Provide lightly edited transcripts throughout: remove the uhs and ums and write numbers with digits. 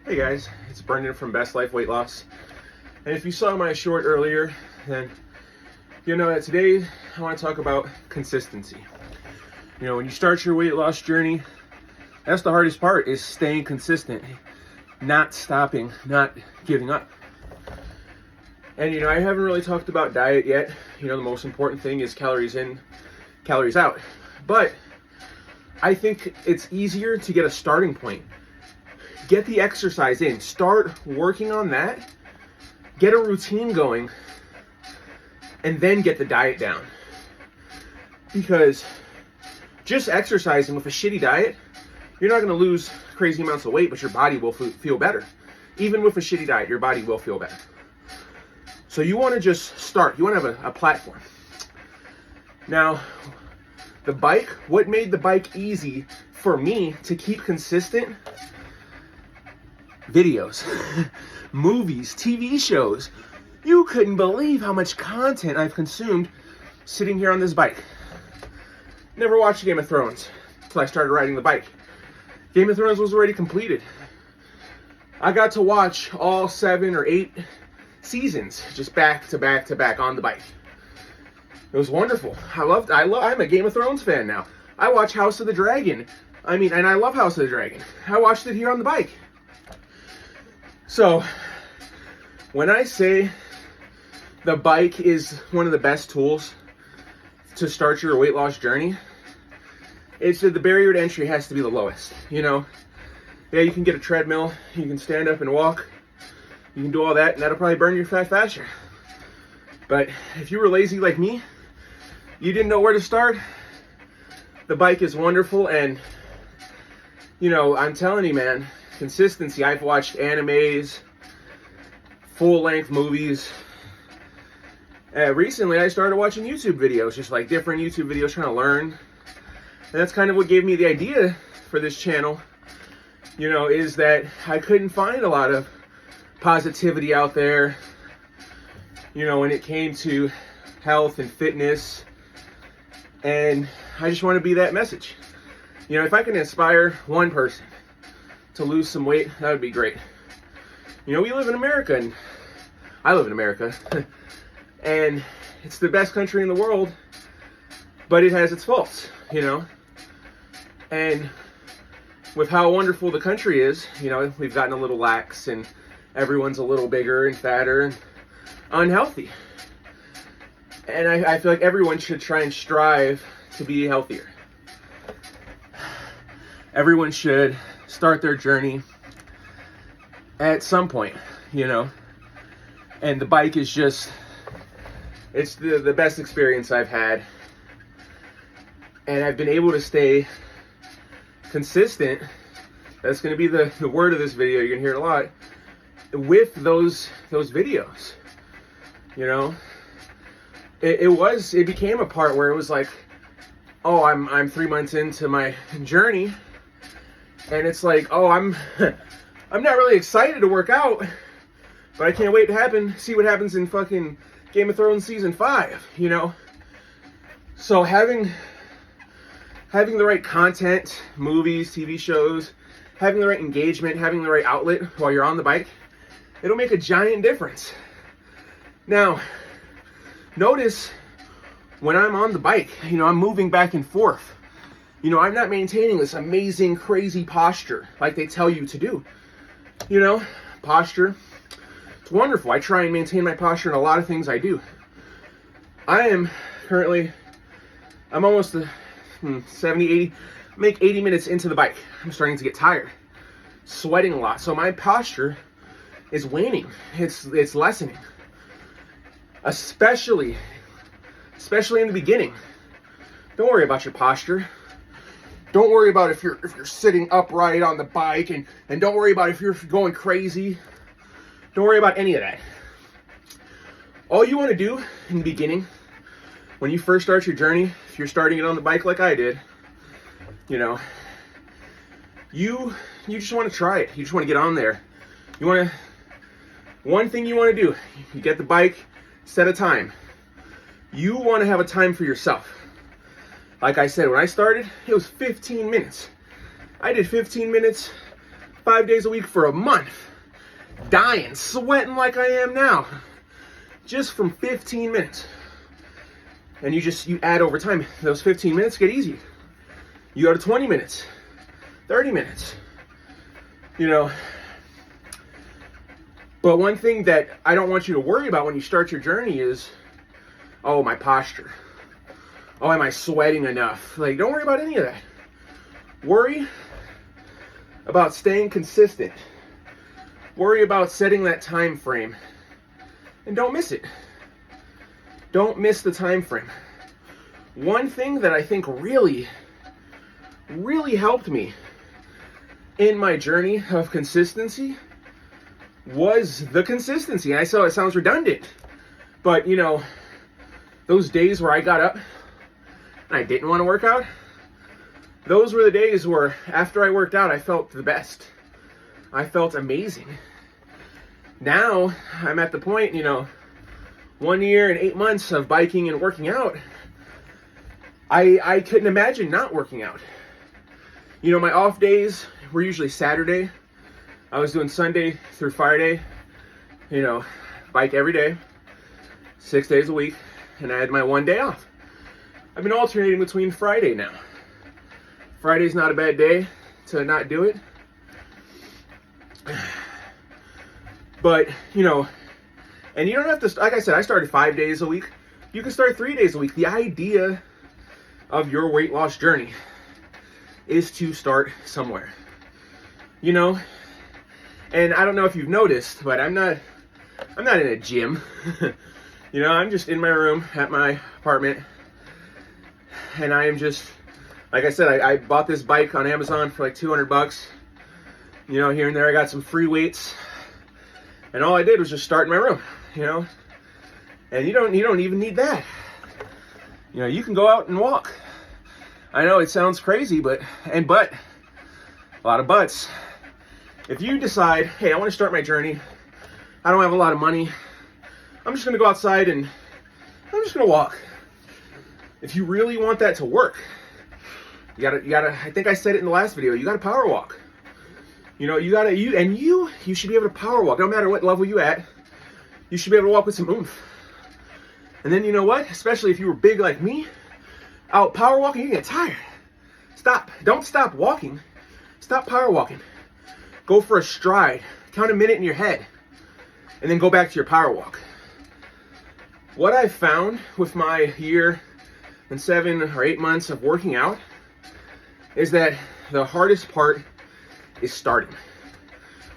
Hey guys, it's Brendan from Best Life Weight Loss. And if you saw my short earlier, then you know that today I want to talk about consistency. You know, when you start your weight loss journey, that's the hardest part, is staying consistent, not stopping, not giving up. And you know, I haven't really talked about diet yet. You know, the most important thing is calories in, calories out. But I think it's easier to get a starting point. Get the exercise in, start working on that, get a routine going, and then get the diet down. Because just exercising with a shitty diet, you're not going to lose crazy amounts of weight, but your body will feel better. Even with a shitty diet, your body will feel better. So you want to just start. You want to have a platform. Now, the bike, what made the bike easy for me to keep consistent? Videos, movies, TV shows. You couldn't believe how much content I've consumed sitting here on this bike. Never watched Game of Thrones until I started riding the bike. Game of Thrones was already completed. I got to watch all 7 or 8 seasons just back to back to back on the bike. It was wonderful. I'm a Game of Thrones fan now. I watch House of the Dragon. And I love House of the Dragon. I watched it here on the bike. So, when I say the bike is one of the best tools to start your weight loss journey, it's that the barrier to entry has to be the lowest. You know, yeah, you can get a treadmill, you can stand up and walk, you can do all that, and that'll probably burn your fat faster. But if you were lazy like me, you didn't know where to start, the bike is wonderful. And, you know, I'm telling you, man, consistency. I've watched animes, full-length movies. Recently, I started watching YouTube videos, just like different YouTube videos, trying to learn. And that's kind of what gave me the idea for this channel, you know, is that I couldn't find a lot of positivity out there, you know, when it came to health and fitness. And I just want to be that message. You know, if I can inspire one person to lose some weight, that would be great. You know, we live in America, and I live in America, and it's the best country in the world, but it has its faults, you know. And with how wonderful the country is, you know, we've gotten a little lax, and everyone's a little bigger and fatter and unhealthy. And I feel like everyone should try and strive to be healthier. Everyone should start their journey at some point, you know. And the bike is just, it's the best experience I've had. And I've been able to stay consistent. That's going to be the word of this video. You're going to hear it a lot. With those videos, you know. It became a part where it was like, oh, I'm 3 months into my journey. And it's like, oh, I'm not really excited to work out, but I can't wait to see what happens in fucking Game of Thrones season 5, you know? So having the right content, movies, TV shows, having the right engagement, having the right outlet while you're on the bike, it'll make a giant difference. Now, notice when I'm on the bike, you know, I'm moving back and forth. You know, I'm not maintaining this amazing, crazy posture like they tell you to do. You know, posture, it's wonderful. I try and maintain my posture in a lot of things I do. I'm almost 70, 80, make 80 minutes into the bike. I'm starting to get tired, sweating a lot. So my posture is waning. It's lessening. Especially in the beginning. Don't worry about your posture. Don't worry about if you're sitting upright on the bike, and don't worry about if you're going crazy. Don't worry about any of that. All you want to do in the beginning, when you first start your journey, if you're starting it on the bike like I did, you know, you just want to try it. You just want to get on there. One thing you want to do, you get the bike, set a time. You want to have a time for yourself. Like I said, when I started, it was 15 minutes. I did 15 minutes 5 days a week for a month, dying, sweating like I am now, just from 15 minutes. And you add over time. Those 15 minutes get easy. You go to 20 minutes, 30 minutes, you know. But one thing that I don't want you to worry about when you start your journey is, oh, my posture. Oh, am I sweating enough? Like, don't worry about any of that. Worry about staying consistent. Worry about setting that time frame. And don't miss it. Don't miss the time frame. One thing that I think really helped me in my journey of consistency was the consistency. I know it sounds redundant, but you know, those days where I got up and I didn't want to work out, those were the days where after I worked out, I felt the best. I felt amazing. Now I'm at the point, you know, 1 year and 8 months of biking and working out, I couldn't imagine not working out. You know, my off days were usually Saturday. I was doing Sunday through Friday, you know, bike every day, 6 days a week, and I had my 1 day off. I've been alternating between Friday now. Friday's not a bad day to not do it. But, you know, and you don't have to, like I said, I started 5 days a week. You can start 3 days a week. The idea of your weight loss journey is to start somewhere, you know. And I don't know if you've noticed, but I'm not in a gym. You know, I'm just in my room at my apartment, and I am just, like I said, I bought this bike on Amazon for like $200. You know, here and there I got some free weights, and all I did was just start in my room, you know. And you don't even need that. You know, you can go out and walk. I know it sounds crazy, but a lot of buts. If you decide, hey, I want to start my journey, I don't have a lot of money, I'm just going to go outside and I'm just going to walk. If you really want that to work, you gotta, I think I said it in the last video, you gotta power walk. You know, you should be able to power walk, no matter what level you at, you should be able to walk with some oomph. And then you know what, especially if you were big like me, out power walking, you get tired. Stop, don't stop walking, stop power walking. Go for a stride, count a minute in your head, and then go back to your power walk. What I've found with my year and 7 or 8 months of working out is that the hardest part is starting.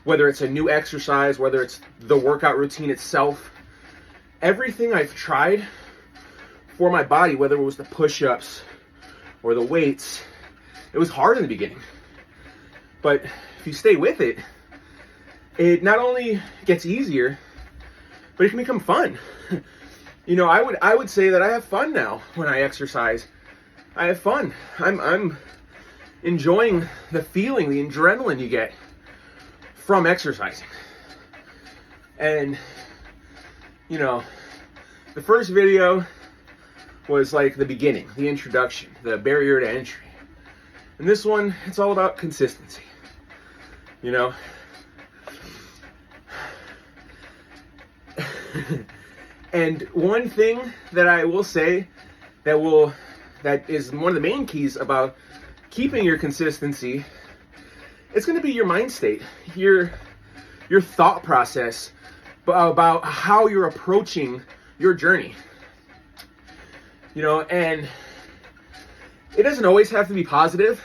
Whether it's a new exercise, whether it's the workout routine itself, everything I've tried for my body, whether it was the push-ups or the weights, it was hard in the beginning. But if you stay with it, it not only gets easier, but it can become fun. You know, I would say that I have fun now when I exercise. I have fun. I'm enjoying the feeling, the adrenaline you get from exercising. And, you know, the first video was like the beginning, the introduction, the barrier to entry. And this one, it's all about consistency. You know, and one thing that I will say that is one of the main keys about keeping your consistency, it's going to be your mind state, your thought process about how you're approaching your journey. You know, and it doesn't always have to be positive,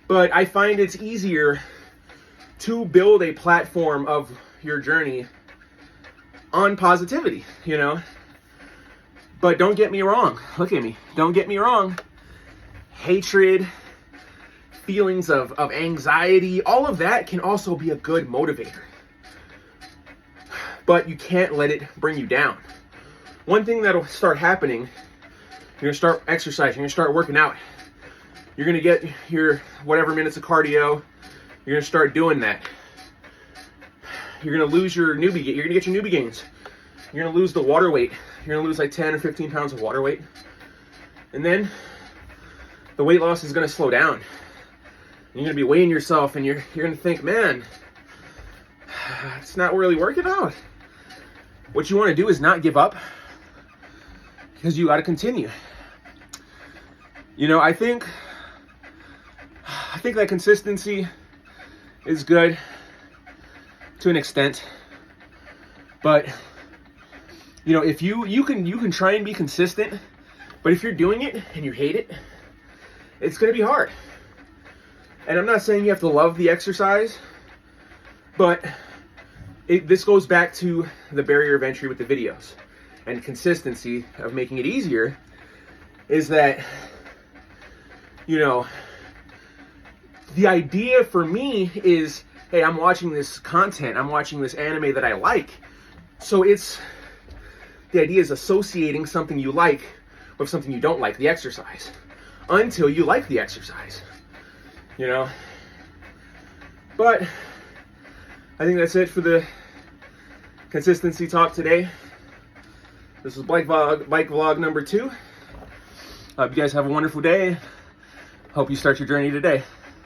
but I find it's easier to build a platform of your journey on positivity, you know. But don't get me wrong. Look at me. Don't get me wrong. Hatred, feelings of anxiety, all of that can also be a good motivator. But you can't let it bring you down. One thing that'll start happening, you're gonna start exercising, you're gonna start working out. You're gonna get your whatever minutes of cardio. You're gonna start doing that. You're gonna lose your newbie. You're gonna get your newbie gains. You're gonna lose the water weight. You're gonna lose like 10 or 15 pounds of water weight, and then the weight loss is gonna slow down. You're gonna be weighing yourself, and you're gonna think, man, it's not really working out. What you want to do is not give up, because you got to continue. You know, I think that consistency is good to an extent, but you know, if you can try and be consistent, but if you're doing it and you hate it, it's going to be hard. And I'm not saying you have to love the exercise, but this goes back to the barrier of entry with the videos and consistency of making it easier. Is that, you know, the idea for me is, hey, I'm watching this content, I'm watching this anime that I like. So the idea is associating something you like with something you don't like, the exercise, until you like the exercise, you know? But I think that's it for the consistency talk today. This is bike vlog number 2. Hope you guys have a wonderful day. Hope you start your journey today.